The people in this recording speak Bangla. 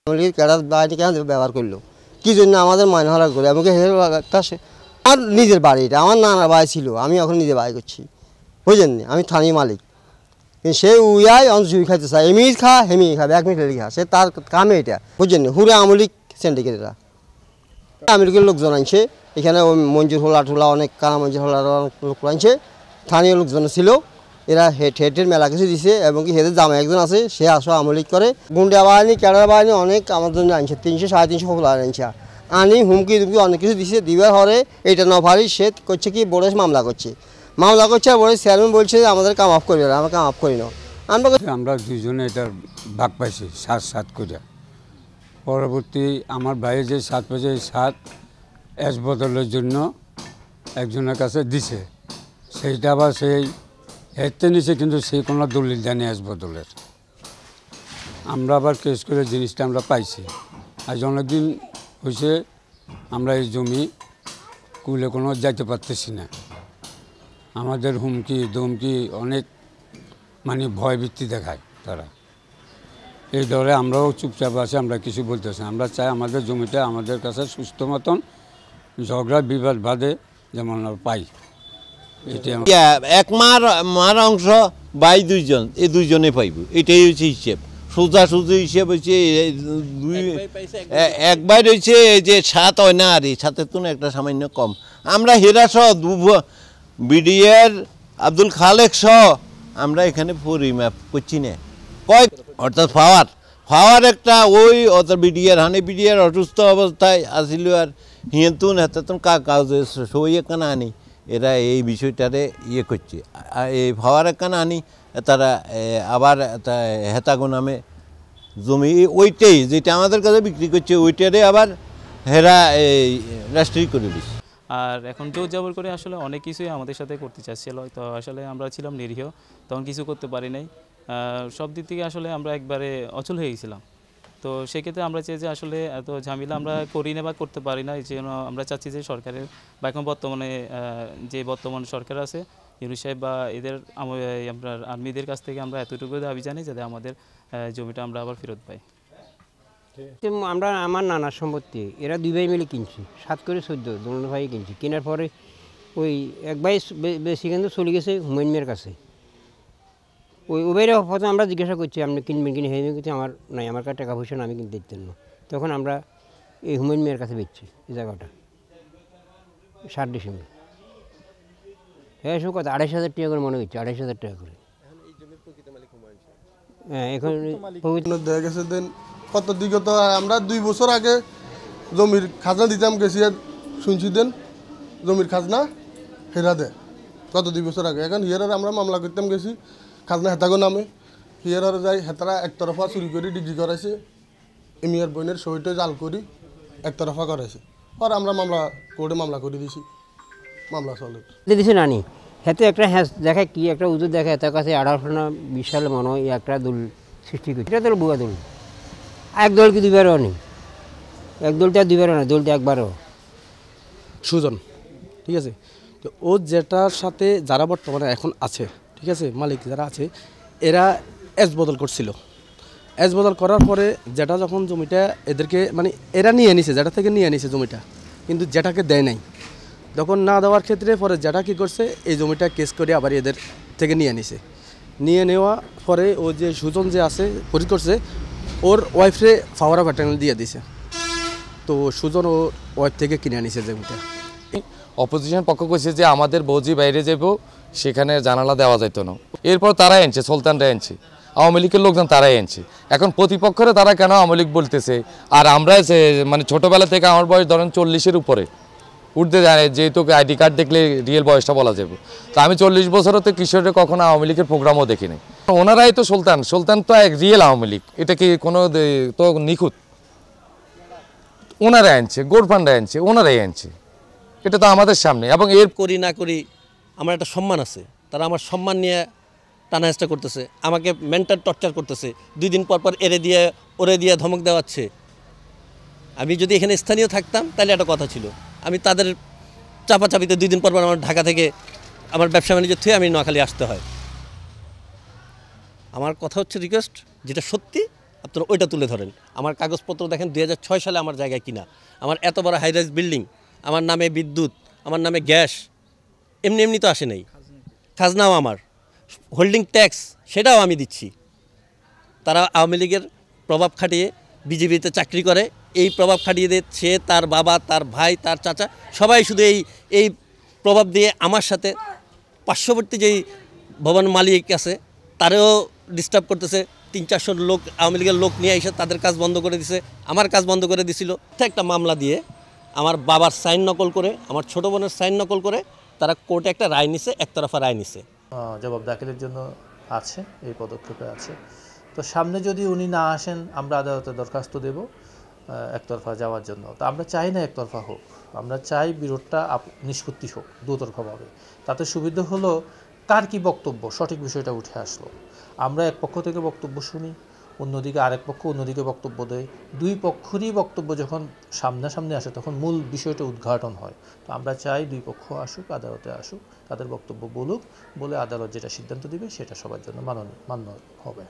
ক্যাডার বাড়িটি কেন ব্যবহার করলো কি জন্য আমাদের মাইনহারা করে আমাকে আমার নিজের বাড়ি, এটা আমার নানার বাড়ি ছিল, আমি এখন নিজে বাড়ি করছি, বুঝলেন? আমি থানির মালিক, কিন্তু সে উইয়াই জুই খাইতে চায়, এমনি খা হেমি খাবে, 1 মিনিটের খা, সে তার কামে এটা, বুঝলেন? হুরে আমলিক সিন্ডিকেটরা আমেরিকার লোকজন আনছে এখানে, ওই মঞ্জুর হোলা টোলা অনেক কানা মঞ্জুর হোলার অনেক লোক আনছে, স্থানীয় লোকজন ছিল, এরা হেডের মেলা কিছু দিছে এবং কি হেদের জামা একজন আছে, সে আসো আমলিক করে। গুন্ডা বাহিনী ক্যাডার বাহিনী অনেক আমার জন্য আনছে, 300 350 হোলার আনছে, আনি হুমকি দুমকি অনেক কিছু দিছে, দিবার হরে এটা নফারি সে করছে কি বড় মামলা করছে আর বড় চেয়ারম্যান বলছে যে আমাদের কাম অফ করবে না, আমরা কাম অফ করি না। আমরা দুজনে এটার ভাগ পাইছি 7 করে। পরবর্তী আমার ভাইয়ের যে 7 পেয়েছে, 7 এস বদলের জন্য একজনের কাছে দিছে, সেইটা আবার সেই হেঁটতে নিছে, কিন্তু সেই কোনো দলিল জানি এস বদলের। আমরা আবার কেস করে জিনিসটা আমরা পাইছি। আজ অনেকদিন হয়েছে আমরা এই জমি কুলে কোনো যাইতে পারতেছি না, আমাদের হুমকি ধমকি অনেক মানে ভয়ভীতি দেখায় তারা, এই ধরে আমরাও চুপচাপ আছি, আমরা কিছু বলতেছি। আমরা চাই আমাদের জমিটা আমাদের কাছে সুস্থ মতন ঝগড়া বিবাদ বাদে যেমন আমরা পাই। এক মার অংশ বাই 2 জন, এই 2 জনে পাইব, এটাই হচ্ছে হিসেব। সোজাসুজি হিসেব হচ্ছে একবার হয়েছে যে 7 হয় না, আর 7-এর তো একটা সামান্য কম। আমরা হেরা সহ বিডিআর আব্দুল খালেক সহ আমরা এখানে পরিমাপ করছি না, অর্থাৎ ফাওয়ার একটা ওই অর্থাৎ বিডিআর অসুস্থ অবস্থায় আসিল, আর হিয়েতুন হেতাতুন কাগজে সই এখানে আনি, এরা এই বিষয়টারে ইয়ে করছে। এই ফাওয়ার এখানে আনি তারা আবার হেতাগো নামে জমি ওইটাই যেটা আমাদের কাছে বিক্রি করছে, ওইটারে আবার হেরা রাষ্ট্রীয় করে দিচ্ছে। আর এখন জোর জবর করে আসলে অনেক কিছুই আমাদের সাথে করতে চাচ্ছিল, তো আসলে আমরা ছিলাম নিরীহ, তখন কিছু করতে পারি নাই। সব দিক থেকে আসলে আমরা একবারে অচল হয়ে গেছিলাম। তো সেক্ষেত্রে আমরা চাই যে আসলে এত ঝামেলা আমরা করি না বা করতে পারি না, এই জন্য আমরা চাচ্ছি যে সরকারের বা এখন বর্তমানে যে বর্তমান সরকার আছে ইউনূস সাহেব বা এদের আপনার আর্মিদের কাছ থেকে আমরা এতটুকু দাবি জানি যাতে আমাদের জমিটা আমরা আবার ফেরত পাই। আমরা আমার নানার সম্পত্তি এরা 2 ভাই মিলে কিনছি, 7 করে 14 দুজন ভাই কিনছি। কেনার পরে ওই এক ভাই বেশি কিন্তু চলে গেছে হুমায়ুন মিয়ার কাছে। ওই ভাইরা প্রথমে আমরা জিজ্ঞাসা করছি আপনি কিনবেন কিনে হেঁমে কিন্তু আমার নাই, আমার কাছে টাকা পয়সা না, আমি কিনতে দিতেন না। তখন আমরা এই হুমায়ুন মিয়ার কাছে বেচছি এই জায়গাটা 7 ডিসেম্বর। হ্যাঁ এসব কথা 2,500 টাকা করে মনে হচ্ছে, 2,500 টাকা করে। হ্যাঁ এখন দেখা গেছে দেন কত দিগত আমরা 2 বছর আগে জমির খাজনা দিতাম গেছি, শুনছি দেন জমির খাজনা হেরা দেয় কত 2 বছর আগে। এখন হিয়ার আমরা মামলা করতাম গেছি, খাজনা হেতাগো নামে হিয়ার যাই, হেতারা একতরফা চুরি করে ডিগ্রি করাইছে, এমিয়ার বোনের সহিত জাল করি একতরফা করাইছে, আর আমরা কোর্টে মামলা করে দিছি, মামলা চলে দিছে নানি হাতে একটা হ্যাঁ দেখায় কি একটা উজুর দেখায়, তার কাছে 1820 সালে মনে হয় একটা দল সৃষ্টি করছে, এটা তো বুয়া দল। এক দল কি 2বারও নেই, এক দলটা 2বারও না, দলটা একবারও। সুজন, ঠিক আছে, তো ও যেটার সাথে যারা বর্তমানে এখন আছে, ঠিক আছে, মালিক যারা আছে, এরা এস বদল করছিল। এস বদল করার পরে যেটা যখন জমিটা এদেরকে মানে এরা নিয়ে নিছে, যেটা থেকে নিয়ে নিছে জমিটা, কিন্তু যেটাকে দেয় নাই, তখন না দেওয়ার ক্ষেত্রে পরে যেটা কী করছে এই জমিটা কেস করে আবার এদের থেকে নিয়ে নিছে। নিয়ে নেওয়া পরে ও যে সুজন যে আছে খরিদ করছে, ওর ওয়াইফরে ফাওয়ারা প্যাটার্ন দিয়ে দিছে, তো সুজন ও ওয়াইফ থেকে কিনে আনিছে জমিটা। অপোজিশন পক্ষ কইছে যে আমাদের বৌজি বাইরে যাব, সেখানে জানালা দেওয়া যাইতো না, এরপর তারাই আনছে, সুলতানরা আনছে, আওয়ামী লীগের লোকজন তারাই আনছে। এখন প্রতিপক্ষরে তারা কেন আওয়ামী লীগ বলতেছে, আর আমরা মানে ছোটোবেলা থেকে আমার বয়স ধরেন 40-এর উপরে উঠতে যায়, যেহেতু আইডি কার্ড দেখলে রিয়েল বয়সটা বলা যাবে। তো আমি 40 বছর হতে কিশোরে কখনো আওয়ামী লীগের প্রোগ্রামও দেখিনি। ওনারাই তো সুলতান তো এক রিয়েল আওয়ামী লীগ, এটা কি কোনো তো নিখুঁত? ওনারাই আনছে, গোরফান্ডাই আনছে, ওনারাই আনছে, এটা তো আমাদের সামনে। এবং এর করি না করি আমার একটা সম্মান আছে, তারা আমার সম্মান নিয়ে টানাহেচড়া করতেছে, আমাকে মেন্টাল টর্চার করতেছে, 2 দিন পর পর ওরে দিয়ে ধমক দেওয়াচ্ছে। আমি যদি এখানে স্থানীয় থাকতাম তাহলে একটা কথা ছিল, আমি তাদের চাপাচাপিতে 2 দিন পর পর আমার ঢাকা থেকে আমার ব্যবসা বাণিজ্য থেকে আমি নোয়াখালী আসতে হয়। আমার কথা হচ্ছে রিকোয়েস্ট, যেটা সত্যি আপনারা ওইটা তুলে ধরেন। আমার কাগজপত্র দেখেন 2006 সালে আমার জায়গায় কিনা, আমার এত বড় হাইরাইজ বিল্ডিং, আমার নামে বিদ্যুৎ, আমার নামে গ্যাস, এমনি এমনি তো আসে নাই। খাজনাও আমার, হোল্ডিং ট্যাক্স সেটাও আমি দিচ্ছি। তারা আওয়ামী লীগের প্রভাব খাটিয়ে বিজেপিতে চাকরি করে, এই প্রভাব খাটিয়ে দিয়ে সে, তার বাবা, তার ভাই, তার চাচা সবাই শুধু এই প্রভাব দিয়ে আমার সাথে পার্শ্ববর্তী যেই ভবন মালিক আছে তারেও ডিস্টার্ব করতেছে। 300-400 লোক আওয়ামী লীগের লোক নিয়ে এসে তাদের কাজ বন্ধ করে দিছে, আমার কাজ বন্ধ করে দিছিল। একটা মামলা দিয়ে আমার বাবার সাইন নকল করে, আমার ছোটো বোনের সাইন নকল করে তারা কোর্টে একটা রায় নিছে, একতরফা রায় নিছে। জবাব দাখিলের জন্য আছে, এই পদক্ষেপে আছে। তো সামনে যদি উনি না আসেন আমরা আদালতে দরখাস্ত দেব একতরফা যাওয়ার জন্য। তো আমরা চাই না একতরফা হোক, আমরা চাই বিরোধটা নিষ্পত্তি হোক দুতরফাভাবে। তাতে সুবিধা হলো কার কি বক্তব্য, সঠিক বিষয়টা উঠে আসলো। আমরা এক পক্ষ থেকে বক্তব্য শুনি, অন্যদিকে আরেক পক্ষ অন্যদিকে বক্তব্য দেয়, দুই পক্ষেরই বক্তব্য যখন সামনাসামনি আসে তখন মূল বিষয়টা উদ্ঘাটন হয়। তো আমরা চাই দুই পক্ষ আসুক, আদালতে আসুক, তাদের বক্তব্য বলুক, বলে আদালত যেটা সিদ্ধান্ত দিবে সেটা সবার জন্য মান্য হবে।